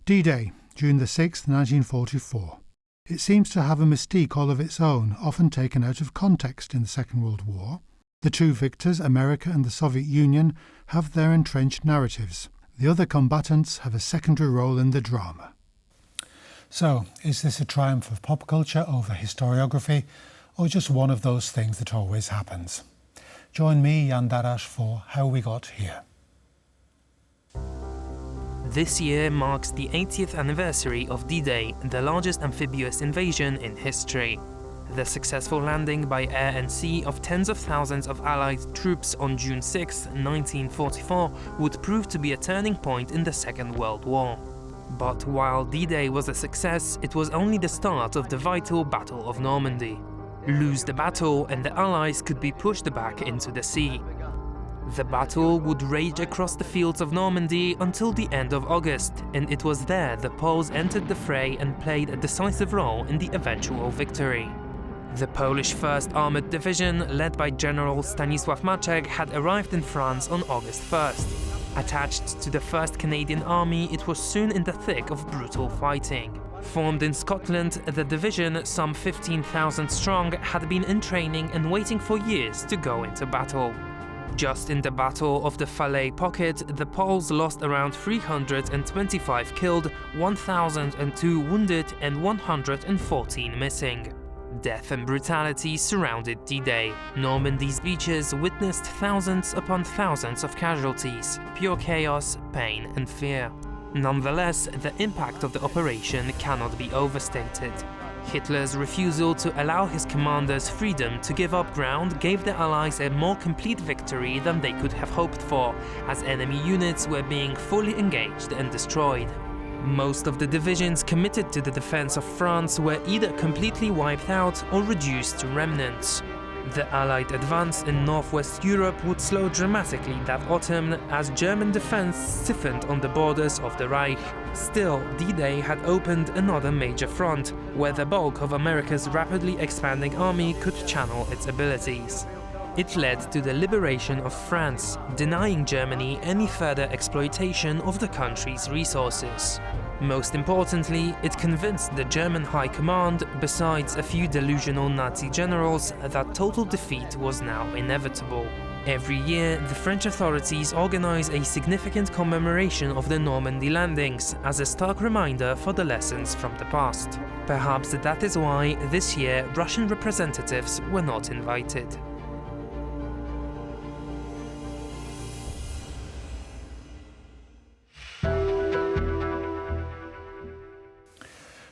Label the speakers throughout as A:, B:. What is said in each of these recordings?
A: D-Day, June the 6th, 1944. It seems to have a mystique all of its own, often taken out of context in the Second World War. The two victors, America and the Soviet Union, have their entrenched narratives. The other combatants have a secondary role in the drama. So, is this a triumph of pop culture over historiography, or just one of those things that always happens? Join me, Jan Darasz, for How We Got Here.
B: This year marks the 80th anniversary of D-Day, the largest amphibious invasion in history. The successful landing by air and sea of tens of thousands of Allied troops on June 6, 1944 would prove to be a turning point in the Second World War. But while D-Day was a success, it was only the start of the vital Battle of Normandy. Lose the battle and the Allies could be pushed back into the sea. The battle would rage across the fields of Normandy until the end of August, and it was there the Poles entered the fray and played a decisive role in the eventual victory. The Polish 1st Armoured Division, led by General Stanisław Maczek, had arrived in France on August 1st. Attached to the 1st Canadian Army, it was soon in the thick of brutal fighting. Formed in Scotland, the division, some 15,000 strong, had been in training and waiting for years to go into battle. Just in the Battle of the Falaise Pocket, the Poles lost around 325 killed, 1,002 wounded and 114 missing. Death and brutality surrounded D-Day. Normandy's beaches witnessed thousands upon thousands of casualties, pure chaos, pain and fear. Nonetheless, the impact of the operation cannot be overstated. Hitler's refusal to allow his commanders freedom to give up ground gave the Allies a more complete victory than they could have hoped for, as enemy units were being fully engaged and destroyed. Most of the divisions committed to the defense of France were either completely wiped out or reduced to remnants. The Allied advance in northwest Europe would slow dramatically that autumn as German defense stiffened on the borders of the Reich. Still, D-Day had opened another major front, where the bulk of America's rapidly expanding army could channel its abilities. It led to the liberation of France, denying Germany any further exploitation of the country's resources. Most importantly, it convinced the German High Command, besides a few delusional Nazi generals, that total defeat was now inevitable. Every year, the French authorities organize a significant commemoration of the Normandy landings, as a stark reminder for the lessons from the past. Perhaps that is why, this year, Russian representatives were not invited.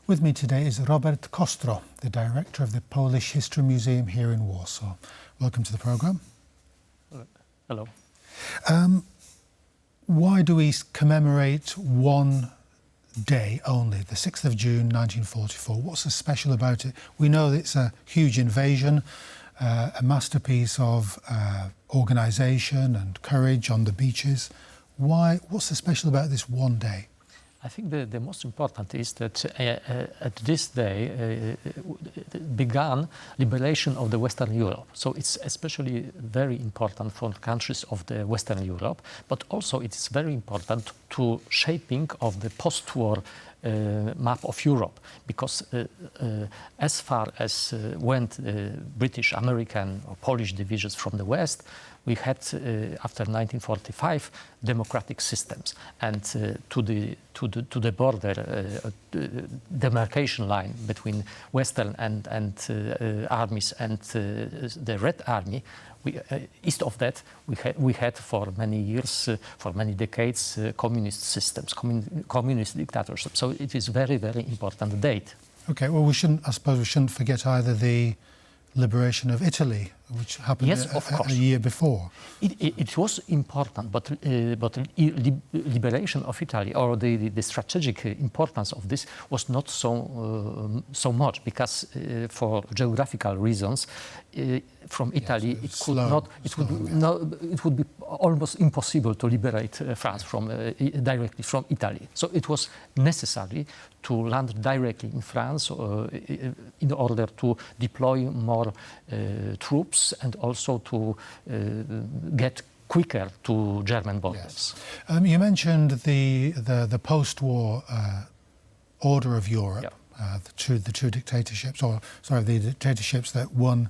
A: With me today is Robert Kostro, the director of the Polish History Museum here in Warsaw. Welcome to the programme.
C: Hello.
A: Why do we commemorate one day only, the 6th of June 1944? What's so special about it? We know that it's a huge invasion, a masterpiece of organisation and courage on the beaches. Why? What's so special about this one day?
C: I think the most important is that at this day began liberation of the Western Europe. So it's especially very important for countries of the Western Europe, but also it is very important to shaping of the post-war map of Europe, because as far as went British, American or Polish divisions from the West, we had, after 1945, democratic systems, and to the border demarcation line between Western and armies and the Red Army. East of that, we had for many years, for many decades, communist systems, communist dictatorships. So it is very, very important date.
A: Okay, well, I suppose we shouldn't forget either the liberation of Italy, which happened a year before.
C: It was important, but liberation of Italy, or the strategic importance of this, was not so much, because for geographical reasons, from Italy, it would be almost impossible to liberate France directly from Italy. So it was necessary to land directly in France in order to deploy more troops and also to get quicker to German borders.
A: Yes. You mentioned the post-war order of Europe, the two dictatorships, the dictatorships that won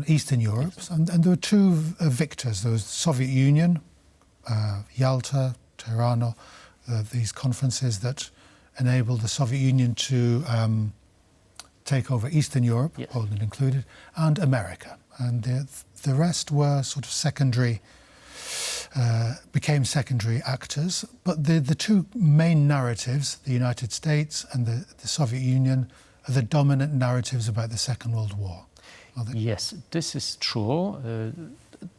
A: Eastern Europe, and there were two victors. There was the Soviet Union, Yalta, Tirana, these conferences that enabled the Soviet Union to take over Eastern Europe, Poland included, and America. And the rest were sort of secondary, became secondary actors. But the two main narratives, the United States and the Soviet Union, are the dominant narratives about the Second World War.
C: Yes, this is true.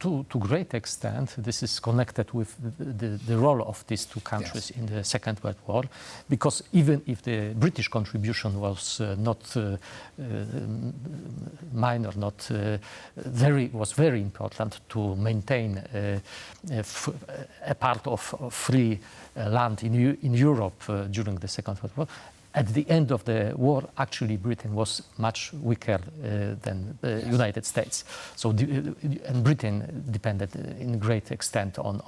C: To great extent, this is connected with the role of these two countries in the Second World War, because even if the British contribution was not minor, was very important to maintain a part of free land in Europe during the Second World War. At the end of the war, actually, Britain was much weaker than the United States. So, and Britain depended in great extent on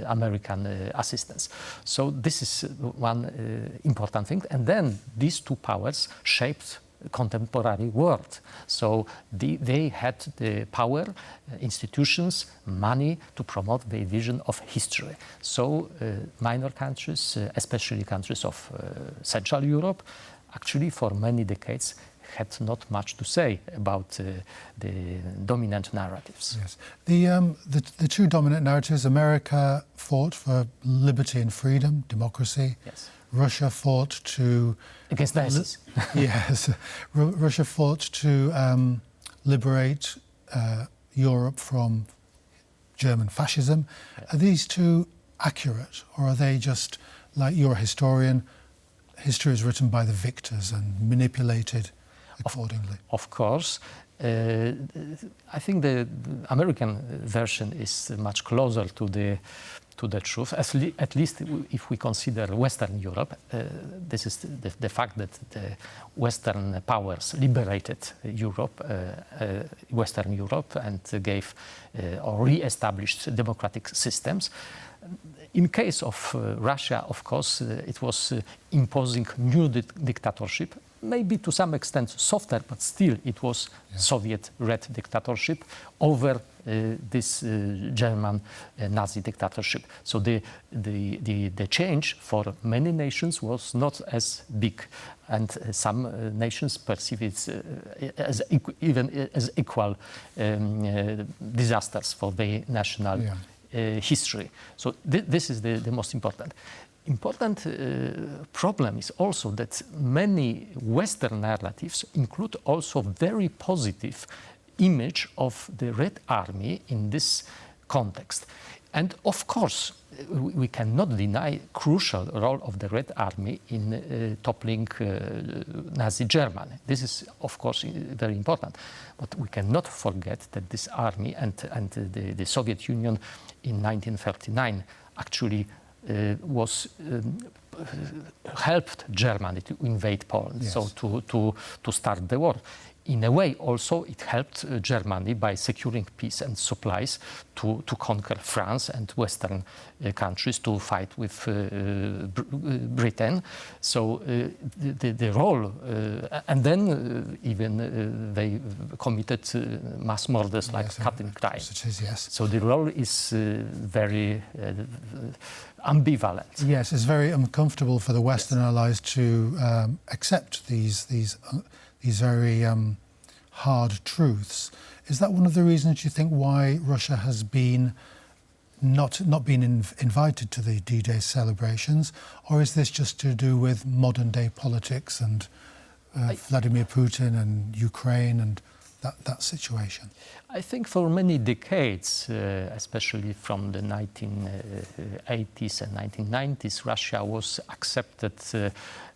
C: American assistance. So this is one important thing. And then these two powers shaped contemporary world. So they had the power, institutions, money to promote the vision of history. So minor countries, especially countries of Central Europe, actually for many decades had not much to say about the dominant narratives.
A: Yes, the two dominant narratives. America fought for liberty and freedom, democracy.
C: Yes.
A: Russia fought to
C: against Nazis.
A: Yes, Russia fought to liberate Europe from German fascism. Are these two accurate, or are they just, like you're a historian, history is written by the victors and manipulated accordingly?
C: Of course. I think the American version is much closer to the truth, at least if we consider Western Europe. This is the fact that the Western powers liberated Europe, Western Europe, and gave or re-established democratic systems. In case of Russia, of course, it was imposing new dictatorship, maybe to some extent softer, but still it was Soviet Red dictatorship over this German Nazi dictatorship. So the change for many nations was not as big, and some nations perceive it as even as equal disasters for their national history. So this is the most important. Important problem is also that many Western narratives include also very positive image of the Red Army in this context. And of course, we cannot deny crucial role of the Red Army in toppling Nazi Germany. This is, of course, very important. But we cannot forget that this army and the Soviet Union in 1939 actually helped Germany to invade Poland, so to start the war. In a way, also, it helped Germany by securing peace and supplies to conquer France and Western countries to fight with Britain. So the role, and then even they committed mass murders like Katyn. So the role is very ambivalent.
A: Yes, it's very uncomfortable for the Western allies to accept these very hard truths. Is that one of the reasons you think why Russia has been not been invited to the D-Day celebrations, or is this just to do with modern day politics and Vladimir Putin and Ukraine and that situation?
C: I think for many decades, especially from the 1980s and 1990s, Russia was accepted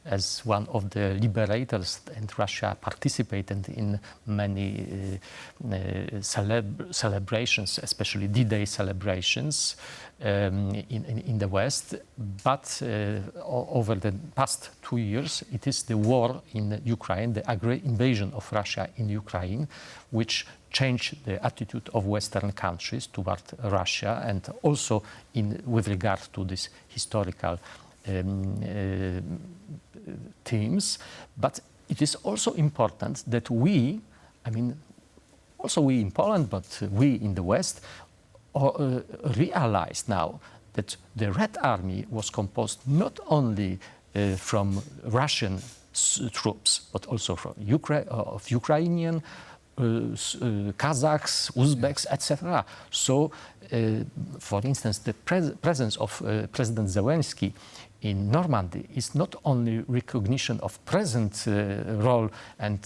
C: as one of the liberators, and Russia participated in many celebrations, especially D-Day celebrations in the West. But over the past 2 years, it is the war in Ukraine, the invasion of Russia in Ukraine, which changed the attitude of Western countries toward Russia, and also with regard to these historical themes. But it is also important that we, also we in Poland, but we in the West, realize now that the Red Army was composed not only from Russian troops, but also from Ukrainian, Kazakhs, Uzbeks, etc. So, for instance, the presence of President Zelensky in Normandy is not only recognition of present role and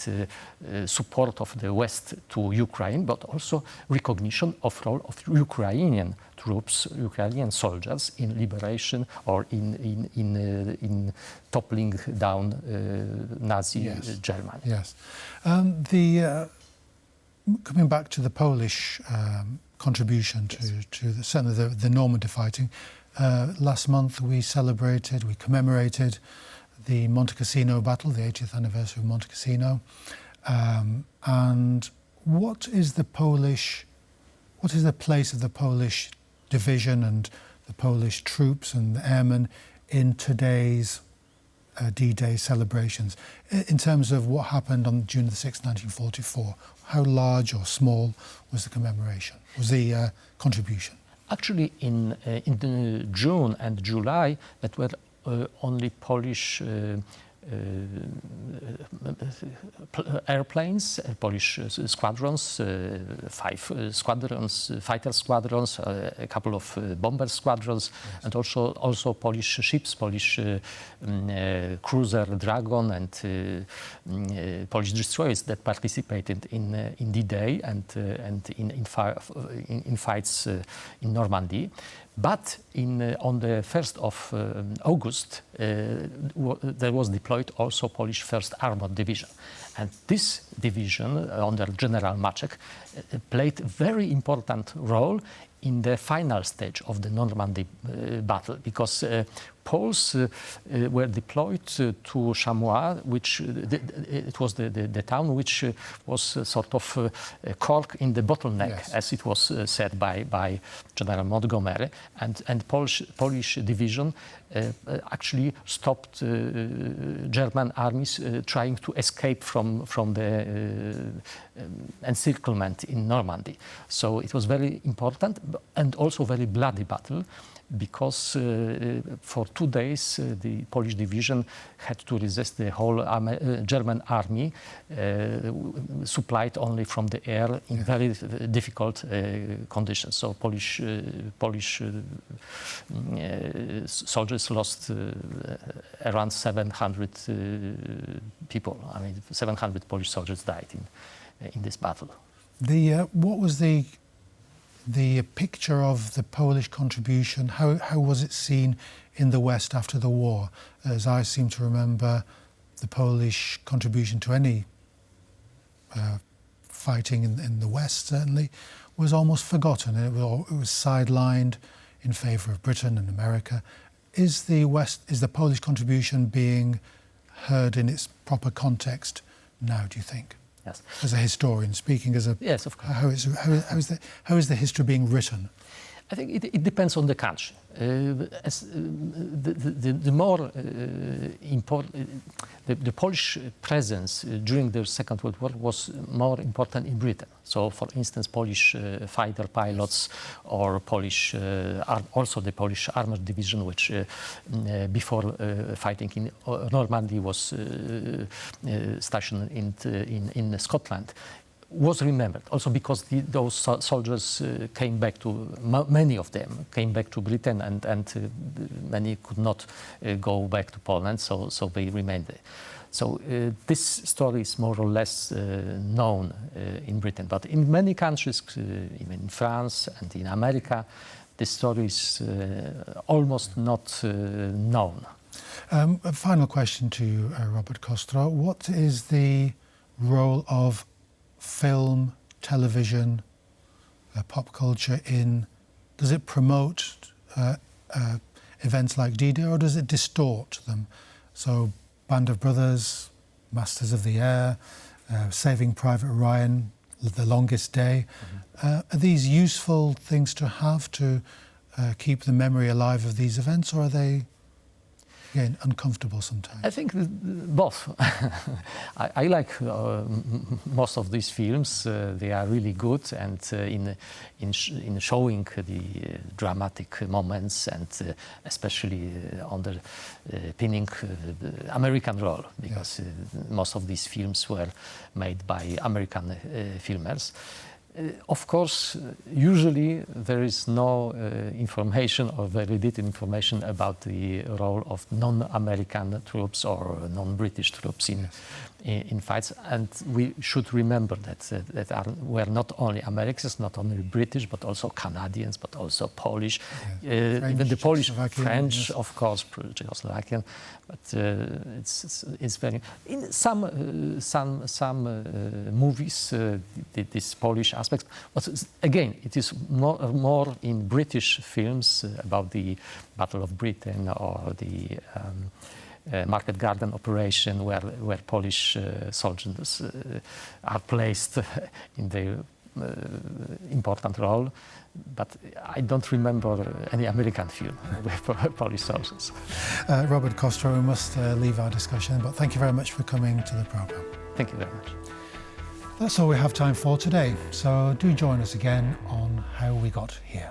C: support of the West to Ukraine, but also recognition of role of Ukrainian troops, Ukrainian soldiers in liberation or in toppling down Nazi Germany.
A: Yes. Coming back to the Polish contribution to certainly the Normandy fighting, last month we commemorated the Monte Cassino battle, the 80th anniversary of Monte Cassino. And what is the place of the Polish division and the Polish troops and the airmen in today's D-Day celebrations in terms of what happened on June the 6th, 1944? How large or small was the commemoration, was the contribution?
C: Actually, in June and July, that were only Polish airplanes, Polish squadrons, 5 squadrons, fighter squadrons, a couple of bomber squadrons, and also Polish ships, Polish cruiser Dragon and Polish destroyers that participated in D-Day and in fights in Normandy. But on the 1st of August, there was deployed also Polish 1st Armored Division. And this division, under General Maczek, played a very important role in the final stage of the Normandy battle, because Poles were deployed to Chamois, which it was the town which was sort of a cork in the bottleneck, as it was said by General Montgomery, and Polish division actually stopped German armies trying to escape from the encirclement in Normandy. So it was very important and also very bloody battle, because for 2 days the Polish division had to resist the whole German army, supplied only from the air in very difficult conditions. So Polish soldiers lost around 700 people. 700 Polish soldiers died in this battle.
A: What was the picture of the Polish contribution? How was it seen in the West after the war? As I seem to remember, the Polish contribution to any fighting in the West certainly was almost forgotten. It was sidelined in favour of Britain and America. Is the Polish contribution being heard in its proper context now, do you think?
C: Yes.
A: As a historian, speaking as a...
C: Yes, of course.
A: How is the history being written?
C: I think it depends on the country. The more important, the Polish presence during the Second World War was more important in Britain. So, for instance, Polish fighter pilots or also the Polish Armored Division, which before fighting in Normandy was stationed in Scotland, was remembered also because those soldiers came back many of them came back to Britain, and many could not go back to Poland, so they remained there. So this story is more or less known in Britain, but in many countries, even in France and in America, this story is almost not known.
A: A final question to you, Robert Kostro. What is the role of film, television, pop culture does it promote events like D-Day, or does it distort them? So Band of Brothers, Masters of the Air, Saving Private Ryan, The Longest Day. Are these useful things to have to keep the memory alive of these events, or are they, again, uncomfortable sometimes?
C: I think both. I like most of these films. They are really good, and in showing the dramatic moments, and especially underpinning the American role, because most of these films were made by American filmmakers. Of course, usually there is no information or very little information about the role of non-American troops or non-British troops in fights, and we should remember that were not only Americans, not only British, but also Canadians, but also Polish,
A: French,
C: even the Polish,
A: Czechoslovakian,
C: French, of course, Czechoslovakian, but it's very in some movies this Polish aspect, but again it is more in British films about the Battle of Britain or the Market Garden operation, where Polish soldiers are placed in their important role. But I don't remember any American film with Polish soldiers.
A: Robert Kostro, we must leave our discussion, but thank you very much for coming to the programme.
C: Thank you very much.
A: That's all we have time for today, so do join us again on How We Got Here.